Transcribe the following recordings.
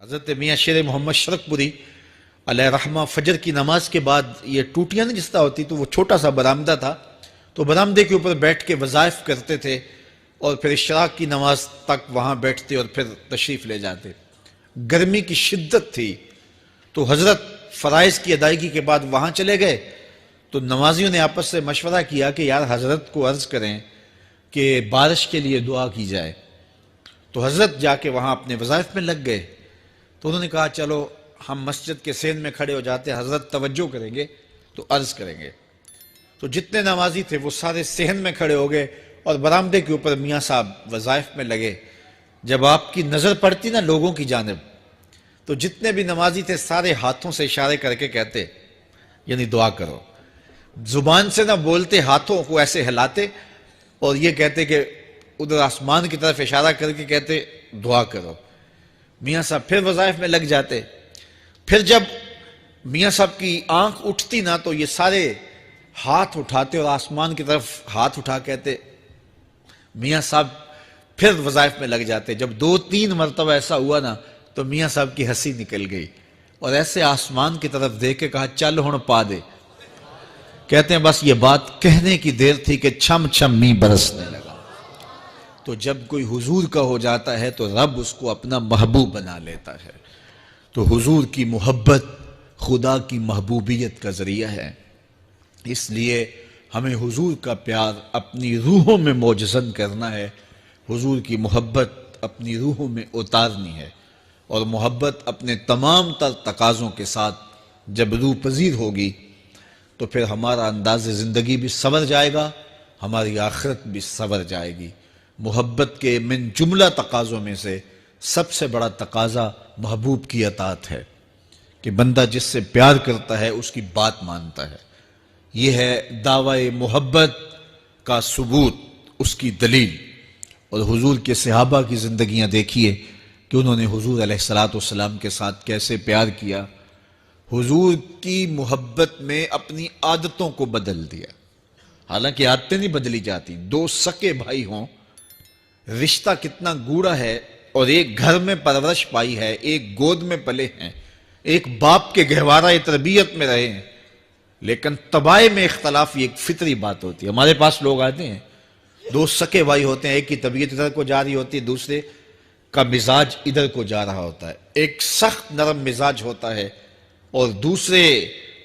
حضرت میاں شیر محمد شرقپوری علیہ رحمہ فجر کی نماز کے بعد یہ ٹوٹیاں نہیں جس طرح ہوتی تو وہ چھوٹا سا برآمدہ تھا، تو برآمدے کے اوپر بیٹھ کے وظائف کرتے تھے اور پھر اشراق کی نماز تک وہاں بیٹھتے اور پھر تشریف لے جاتے۔ گرمی کی شدت تھی تو حضرت فرائض کی ادائیگی کے بعد وہاں چلے گئے، تو نمازیوں نے آپس سے مشورہ کیا کہ یار حضرت کو عرض کریں کہ بارش کے لیے دعا کی جائے۔ تو حضرت جا کے وہاں اپنے وظائف میں لگ گئے، تو انہوں نے کہا چلو ہم مسجد کے سین میں کھڑے ہو جاتے، حضرت توجہ کریں گے تو عرض کریں گے۔ تو جتنے نمازی تھے وہ سارے صحن میں کھڑے ہو گئے اور برآمدے کے اوپر میاں صاحب وظائف میں لگے۔ جب آپ کی نظر پڑتی نا لوگوں کی جانب، تو جتنے بھی نمازی تھے سارے ہاتھوں سے اشارے کر کے کہتے یعنی دعا کرو، زبان سے نہ بولتے، ہاتھوں کو ایسے ہلاتے اور یہ کہتے کہ ادھر آسمان کی طرف اشارہ کر کے کہتے دعا کرو۔ میاں صاحب پھر وظائف میں لگ جاتے۔ پھر جب میاں صاحب کی آنکھ اٹھتی نا تو یہ سارے ہاتھ اٹھاتے اور آسمان کی طرف ہاتھ اٹھا کہتے، میاں صاحب پھر وظائف میں لگ جاتے۔ جب 2-3 مرتبہ ایسا ہوا نا تو میاں صاحب کی ہنسی نکل گئی اور ایسے آسمان کی طرف دیکھ کے کہا چل ہن پا دے۔ کہتے ہیں بس یہ بات کہنے کی دیر تھی کہ چھم چھم می برسنے لگا۔ تو جب کوئی حضور کا ہو جاتا ہے تو رب اس کو اپنا محبوب بنا لیتا ہے۔ تو حضور کی محبت خدا کی محبوبیت کا ذریعہ ہے، اس لیے ہمیں حضور کا پیار اپنی روحوں میں موجزن کرنا ہے، حضور کی محبت اپنی روحوں میں اتارنی ہے، اور محبت اپنے تمام تر تقاضوں کے ساتھ جب روح پذیر ہوگی تو پھر ہمارا انداز زندگی بھی سنور جائے گا، ہماری آخرت بھی سنور جائے گی۔ محبت کے من جملہ تقاضوں میں سے سب سے بڑا تقاضا محبوب کی اطاعت ہے کہ بندہ جس سے پیار کرتا ہے اس کی بات مانتا ہے۔ یہ ہے دعوی محبت کا ثبوت، اس کی دلیل۔ اور حضور کے صحابہ کی زندگیاں دیکھیے کہ انہوں نے حضور علیہ السلام کے ساتھ کیسے پیار کیا، حضور کی محبت میں اپنی عادتوں کو بدل دیا۔ حالانکہ عادتیں نہیں بدلی جاتی، 2 سکے بھائی ہوں، رشتہ کتنا گوڑا ہے، اور ایک گھر میں پرورش پائی ہے، ایک گود میں پلے ہیں، ایک باپ کے گہوارہ تربیت میں رہے ہیں، لیکن طبائع میں اختلاف یہ ایک فطری بات ہوتی ہے۔ ہمارے پاس لوگ آتے ہیں 2 سکے بھائی ہوتے ہیں، ایک کی طبیعت ادھر کو جا رہی ہوتی ہے، دوسرے کا مزاج ادھر کو جا رہا ہوتا ہے، ایک سخت نرم مزاج ہوتا ہے اور دوسرے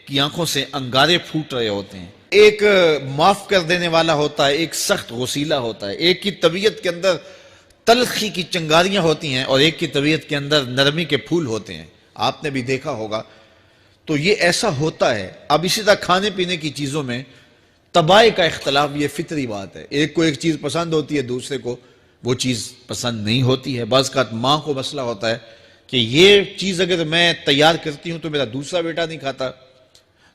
کی آنکھوں سے انگارے پھوٹ رہے ہوتے ہیں، ایک معاف کر دینے والا ہوتا ہے، ایک سخت غصیلا ہوتا ہے، ایک کی طبیعت کے اندر تلخی کی چنگاریاں ہوتی ہیں اور ایک کی طبیعت کے اندر نرمی کے پھول ہوتے ہیں، آپ نے بھی دیکھا ہوگا۔ تو یہ ایسا ہوتا ہے۔ اب اسی طرح کھانے پینے کی چیزوں میں طبائع کا اختلاف یہ فطری بات ہے، ایک کو ایک چیز پسند ہوتی ہے، دوسرے کو وہ چیز پسند نہیں ہوتی ہے۔ بعض اوقات ماں کو مسئلہ ہوتا ہے کہ یہ چیز اگر میں تیار کرتی ہوں تو میرا دوسرا بیٹا نہیں کھاتا،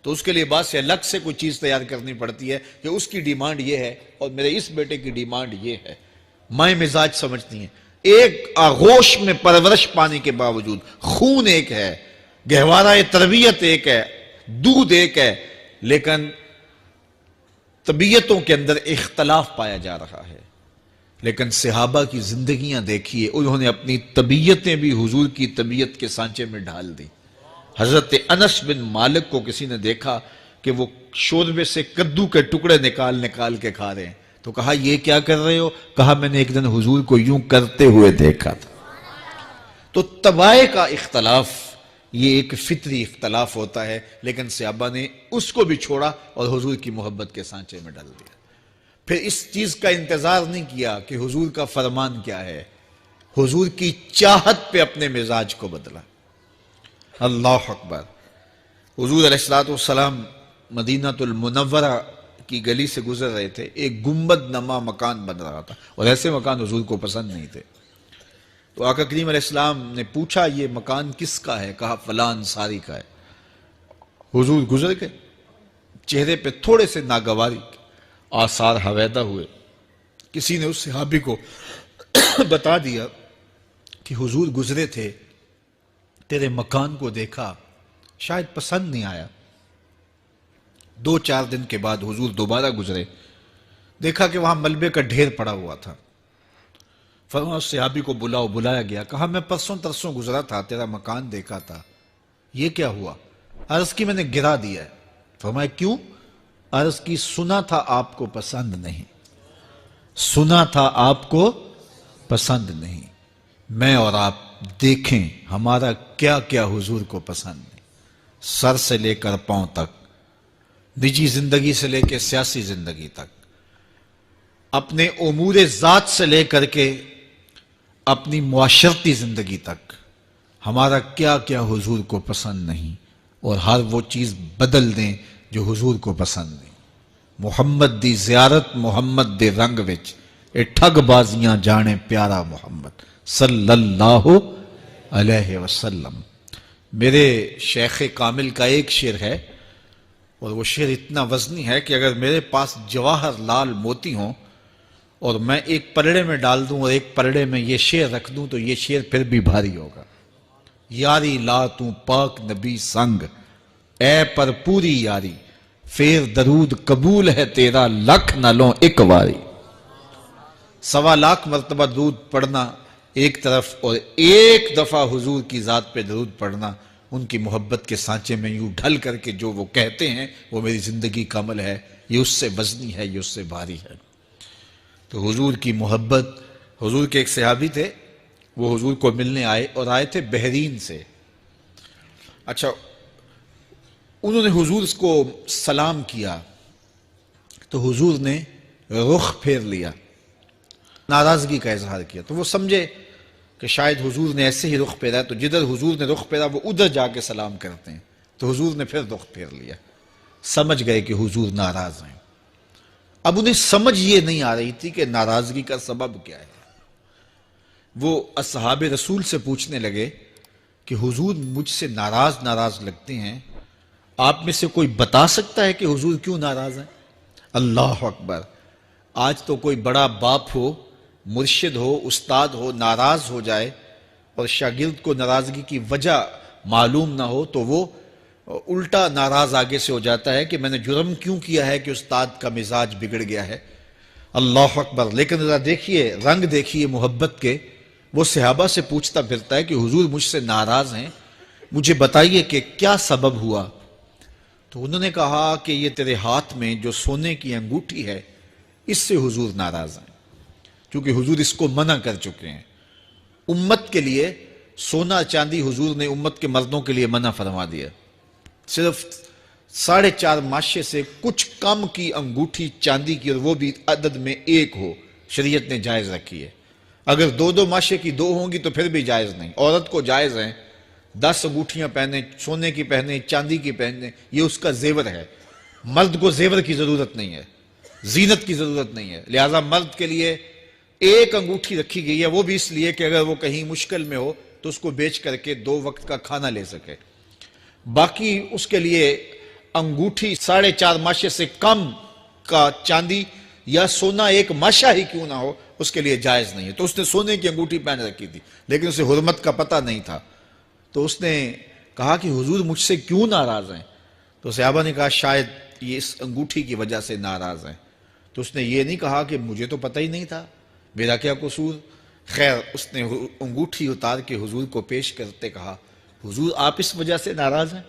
تو اس کے لیے بعض سے الگ سے کوئی چیز تیار کرنی پڑتی ہے کہ اس کی ڈیمانڈ یہ ہے اور میرے اس بیٹے کی ڈیمانڈ یہ ہے۔ مائیں مزاج سمجھتی ہیں، ایک آغوش میں پرورش پانے کے باوجود خون ایک ہے، گہوارہ تربیت ایک ہے، دودھ ایک ہے، لیکن طبیعتوں کے اندر اختلاف پایا جا رہا ہے۔ لیکن صحابہ کی زندگیاں دیکھیے، انہوں نے اپنی طبیعتیں بھی حضور کی طبیعت کے سانچے میں ڈھال دی۔ حضرت انس بن مالک کو کسی نے دیکھا کہ وہ شوربے سے کدو کے ٹکڑے نکال نکال کے کھا رہے ہیں، تو کہا یہ کیا کر رہے ہو؟ کہا میں نے ایک دن حضور کو یوں کرتے ہوئے دیکھا تھا۔ تو طبائع کا اختلاف یہ ایک فطری اختلاف ہوتا ہے، لیکن صحابہ نے اس کو بھی چھوڑا اور حضور کی محبت کے سانچے میں ڈال دیا۔ پھر اس چیز کا انتظار نہیں کیا کہ حضور کا فرمان کیا ہے، حضور کی چاہت پہ اپنے مزاج کو بدلا۔ اللہ اکبر۔ حضور علیہ السلام مدینہ المنورہ کی گلی سے گزر رہے تھے، ایک گنبد نما مکان بن رہا تھا اور ایسے مکان حضور کو پسند نہیں تھے۔ تو آقا کریم علیہ السلام نے پوچھا یہ مکان کس کا ہے؟ کہا فلاں انصاری کا ہے۔ حضور گزر گئے، چہرے پہ تھوڑے سے ناگواری آثار حویدہ ہوئے۔ کسی نے اس صحابی کو بتا دیا کہ حضور گزرے تھے، تیرے مکان کو دیکھا، شاید پسند نہیں آیا۔ 2-4 دن کے بعد حضور دوبارہ گزرے، دیکھا کہ وہاں ملبے کا ڈھیر پڑا ہوا تھا۔ فرمایا اس صحابی کو بلاؤ، بلایا گیا، کہا میں پرسوں ترسوں گزرا تھا، تیرا مکان دیکھا تھا، یہ کیا ہوا؟ عرض کی میں نے گرا دیا ہے۔ فرمایا کیوں؟ عرض کی سنا تھا آپ کو پسند نہیں، سنا تھا آپ کو پسند نہیں، میں اور آپ دیکھیں ہمارا کیا کیا حضور کو پسند نہیں، سر سے لے کر پاؤں تک، نجی زندگی سے لے کے سیاسی زندگی تک، اپنے امور ذات سے لے کر کے اپنی معاشرتی زندگی تک، ہمارا کیا کیا حضور کو پسند نہیں، اور ہر وہ چیز بدل دیں جو حضور کو پسند نہیں۔ محمد دی زیارت محمد دے رنگ وچ، اے ٹھگ بازیاں جانے پیارا محمد صلی اللہ علیہ وسلم۔ میرے شیخ کامل کا ایک شعر ہے، اور وہ شعر اتنا وزنی ہے کہ اگر میرے پاس جواہر لال موتی ہوں اور میں ایک پلڑے میں ڈال دوں اور ایک پلڑے میں یہ شعر رکھ دوں تو یہ شعر پھر بھی بھاری ہوگا۔ یاری لا تو پاک نبی سنگ، اے پر پوری یاری، پھر درود قبول ہے تیرا لکھ نہ لوں ایک واری۔ 1.25 مرتبہ درود پڑھنا ایک طرف، اور ایک دفعہ حضور کی ذات پہ درود پڑھنا، ان کی محبت کے سانچے میں یوں ڈھل کر کے جو وہ کہتے ہیں وہ میری زندگی کا عمل ہے، یہ اس سے وزنی ہے، یہ اس سے بھاری ہے۔ تو حضور کی محبت، حضور کے ایک صحابی تھے، وہ حضور کو ملنے آئے، اور آئے تھے بحرین سے۔ اچھا، انہوں نے حضور کو سلام کیا تو حضور نے رخ پھیر لیا، ناراضگی کا اظہار کیا، تو وہ سمجھے کہ شاید حضور نے ایسے ہی رخ پھیرا، تو جدھر حضور نے رخ پھیرا وہ ادھر جا کے سلام کرتے ہیں، تو حضور نے پھر رخ پھیر لیا، سمجھ گئے کہ حضور ناراض ہیں۔ اب انہیں سمجھ یہ نہیں آ رہی تھی کہ ناراضگی کا سبب کیا ہے۔ وہ اصحاب رسول سے پوچھنے لگے کہ حضور مجھ سے ناراض لگتے ہیں، آپ میں سے کوئی بتا سکتا ہے کہ حضور کیوں ناراض ہیں؟ اللہ اکبر! آج تو کوئی بڑا باپ ہو، مرشد ہو، استاد ہو، ناراض ہو جائے اور شاگرد کو ناراضگی کی وجہ معلوم نہ ہو تو وہ الٹا ناراض آگے سے ہو جاتا ہے کہ میں نے جرم کیوں کیا ہے کہ استاد کا مزاج بگڑ گیا ہے۔ اللہ اکبر! لیکن ذرا دیکھیے، رنگ دیکھیے محبت کے، وہ صحابہ سے پوچھتا پھرتا ہے کہ حضور مجھ سے ناراض ہیں، مجھے بتائیے کہ کیا سبب ہوا؟ تو انہوں نے کہا کہ یہ تیرے ہاتھ میں جو سونے کی انگوٹھی ہے، اس سے حضور ناراض ہیں، کیونکہ حضور اس کو منع کر چکے ہیں۔ امت کے لیے سونا چاندی حضور نے امت کے مردوں کے لیے منع فرما دیا، صرف 4.5 ماشے سے کچھ کم کی انگوٹھی چاندی کی، اور وہ بھی عدد میں 1 ہو، شریعت نے جائز رکھی ہے۔ اگر 2 ماشے کی 2 ہوں گی تو پھر بھی جائز نہیں۔ عورت کو جائز ہیں 10 انگوٹھیاں پہنے، سونے کی پہنے، چاندی کی پہنے، یہ اس کا زیور ہے۔ مرد کو زیور کی ضرورت نہیں ہے، زینت کی ضرورت نہیں ہے، لہذا مرد کے لیے 1 انگوٹھی رکھی گئی ہے، وہ بھی اس لیے کہ اگر وہ کہیں مشکل میں ہو تو اس کو بیچ کر کے 2 وقت کا کھانا لے سکے۔ باقی اس کے لیے انگوٹھی 4.5 ماشے سے کم کا چاندی یا سونا 1 ماشا ہی کیوں نہ ہو، اس کے لیے جائز نہیں ہے۔ تو اس نے سونے کی انگوٹھی پہن رکھی تھی، لیکن اسے حرمت کا پتہ نہیں تھا، تو اس نے کہا کہ حضور مجھ سے کیوں ناراض ہیں؟ تو صحابہ نے کہا شاید یہ اس انگوٹھی کی وجہ سے ناراض ہیں۔ تو اس نے یہ نہیں کہا کہ مجھے تو پتہ ہی نہیں تھا، میرا کیا قصور؟ خیر، اس نے انگوٹھی اتار کے حضور کو پیش کرتے کہا حضور آپ اس وجہ سے ناراض ہیں؟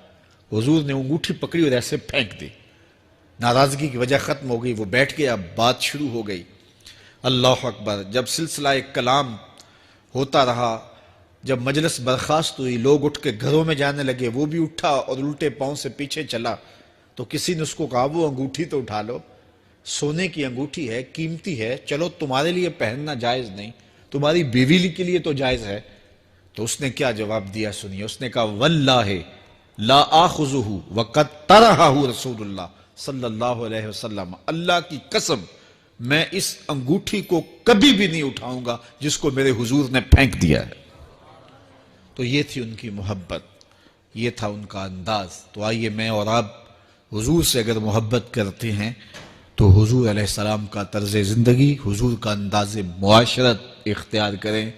حضور نے انگوٹھی پکڑی اور ایسے پھینک دی، ناراضگی کی وجہ ختم ہو گئی، وہ بیٹھ گیا، بات شروع ہو گئی۔ اللہ اکبر! جب سلسلہ کلام ہوتا رہا، جب مجلس برخاست ہوئی، لوگ اٹھ کے گھروں میں جانے لگے، وہ بھی اٹھا اور الٹے پاؤں سے پیچھے چلا، تو کسی نے اس کو کہا وہ انگوٹھی تو اٹھا لو، سونے کی انگوٹھی ہے، قیمتی ہے، چلو تمہارے لیے پہننا جائز نہیں، تمہاری بیوی کے لیے تو جائز ہے۔ تو اس نے کیا جواب دیا سنیے، اس نے کہا واللہ لا آخذہ وقد طرحہ رسول اللہ صلی اللہ علیہ وسلم، اللہ کی قسم میں اس انگوٹھی کو کبھی بھی نہیں اٹھاؤں گا جس کو میرے حضور نے پھینک دیا ہے۔ تو یہ تھی ان کی محبت، یہ تھا ان کا انداز۔ تو آئیے میں اور آپ حضور سے اگر محبت کرتے ہیں تو حضور علیہ السلام کا طرز زندگی، حضور کا انداز معاشرت اختیار کریں۔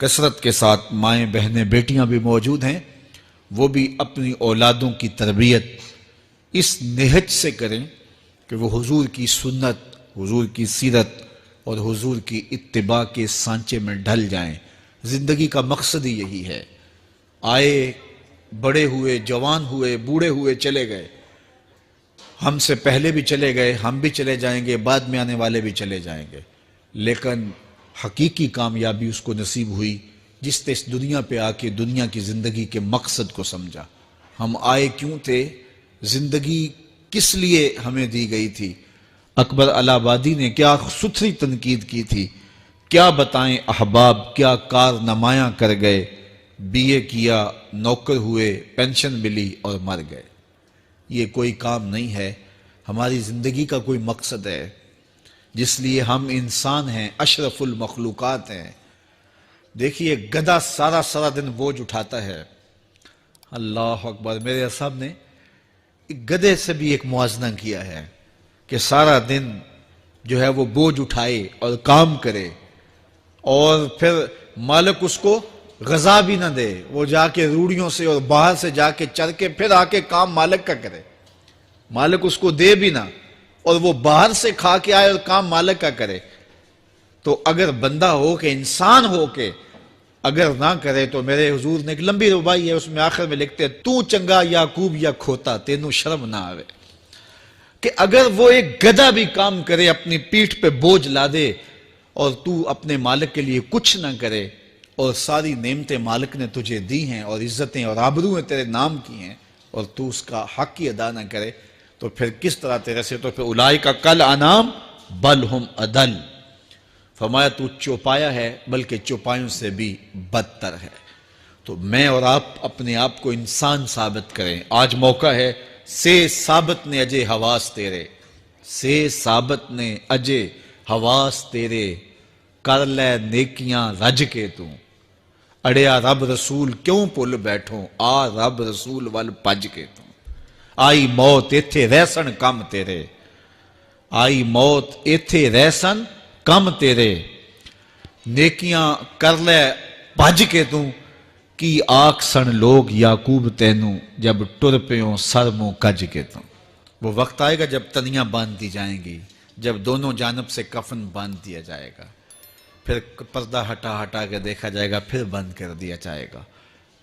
کثرت کے ساتھ مائیں بہنیں بیٹیاں بھی موجود ہیں، وہ بھی اپنی اولادوں کی تربیت اس نہج سے کریں کہ وہ حضور کی سنت، حضور کی سیرت اور حضور کی اتباع کے سانچے میں ڈھل جائیں۔ زندگی کا مقصد ہی یہی ہے۔ آئے، بڑے ہوئے، جوان ہوئے، بوڑھے ہوئے، چلے گئے، ہم سے پہلے بھی چلے گئے، ہم بھی چلے جائیں گے، بعد میں آنے والے بھی چلے جائیں گے، لیکن حقیقی کامیابی اس کو نصیب ہوئی جس نے اس دنیا پہ آ کے دنیا کی زندگی کے مقصد کو سمجھا۔ ہم آئے کیوں تھے، زندگی کس لیے ہمیں دی گئی تھی۔ اکبر الہ آبادی نے کیا ستھری تنقید کی تھی، کیا بتائیں احباب، کیا کارنمایاں کر گئے، بی اے کیا، نوکر ہوئے، پینشن ملی اور مر گئے۔ یہ کوئی کام نہیں ہے، ہماری زندگی کا کوئی مقصد ہے جس لیے ہم انسان ہیں، اشرف المخلوقات ہیں۔ دیکھیے گدھا سارا دن بوجھ اٹھاتا ہے، اللہ اکبر۔ میرے صاحب نے گدھے سے بھی ایک موازنہ کیا ہے کہ سارا دن جو ہے وہ بوجھ اٹھائے اور کام کرے، اور پھر مالک اس کو غذا بھی نہ دے، وہ جا کے روڑیوں سے اور باہر سے جا کے چر کے پھر آ کے کام مالک کا کرے، مالک اس کو دے بھی نہ، اور وہ باہر سے کھا کے آئے اور کام مالک کا کرے۔ تو اگر بندہ ہو کے، انسان ہو کے اگر نہ کرے تو میرے حضور نے ایک لمبی ربائی ہے، اس میں آخر میں لکھتے ہیں، تو چنگا یعقوب یا کھوتا تینوں شرم نہ آوے، کہ اگر وہ ایک گدھا بھی کام کرے، اپنی پیٹھ پہ بوجھ لا دے، اور تو اپنے مالک کے لیے کچھ نہ کرے، اور ساری نعمتیں مالک نے تجھے دی ہیں اور عزتیں اور آبرویں تیرے نام کی ہیں، اور تو اس کا حق ہی ادا نہ کرے، تو پھر کس طرح تیرے سے، تو پھر اولئک کل انعام بل ہم اضل، فرمایا تو چوپایا ہے بلکہ چوپایوں سے بھی بدتر ہے۔ تو میں اور آپ اپنے آپ کو انسان ثابت کریں، آج موقع ہے۔ سے ثابت نے اجے حواس تیرے، سے ثابت نے اجے حواس تیرے، کر لے نیکیاں رج کے تو، اڑیا رب رسول کیوں پل بیٹھوں، آ رب رسول ول پج کے تو، آئی موت ایتھے رہسن کم تیرے، آئی موت ایتھے رہسن کم تیرے، نیکیاں کر لے بھج کے تو، کی آکھ سن لوگ یعقوب تینوں، جب ٹر پیوں سر منہ کج کے تو۔ وہ وقت آئے گا جب تنیاں باندھ دی جائیں گی، جب دونوں جانب سے کفن باندھ دیا جائے گا، پھر پردہ ہٹا کے دیکھا جائے گا، پھر بند کر دیا جائے گا۔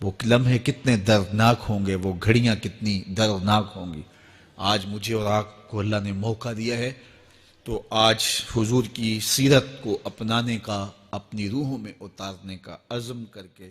وہ لمحے کتنے دردناک ہوں گے، وہ گھڑیاں کتنی دردناک ہوں گی۔ آج مجھے اور آپ کو اللہ نے موقع دیا ہے، تو آج حضور کی سیرت کو اپنانے کا، اپنی روحوں میں اتارنے کا عزم کر کے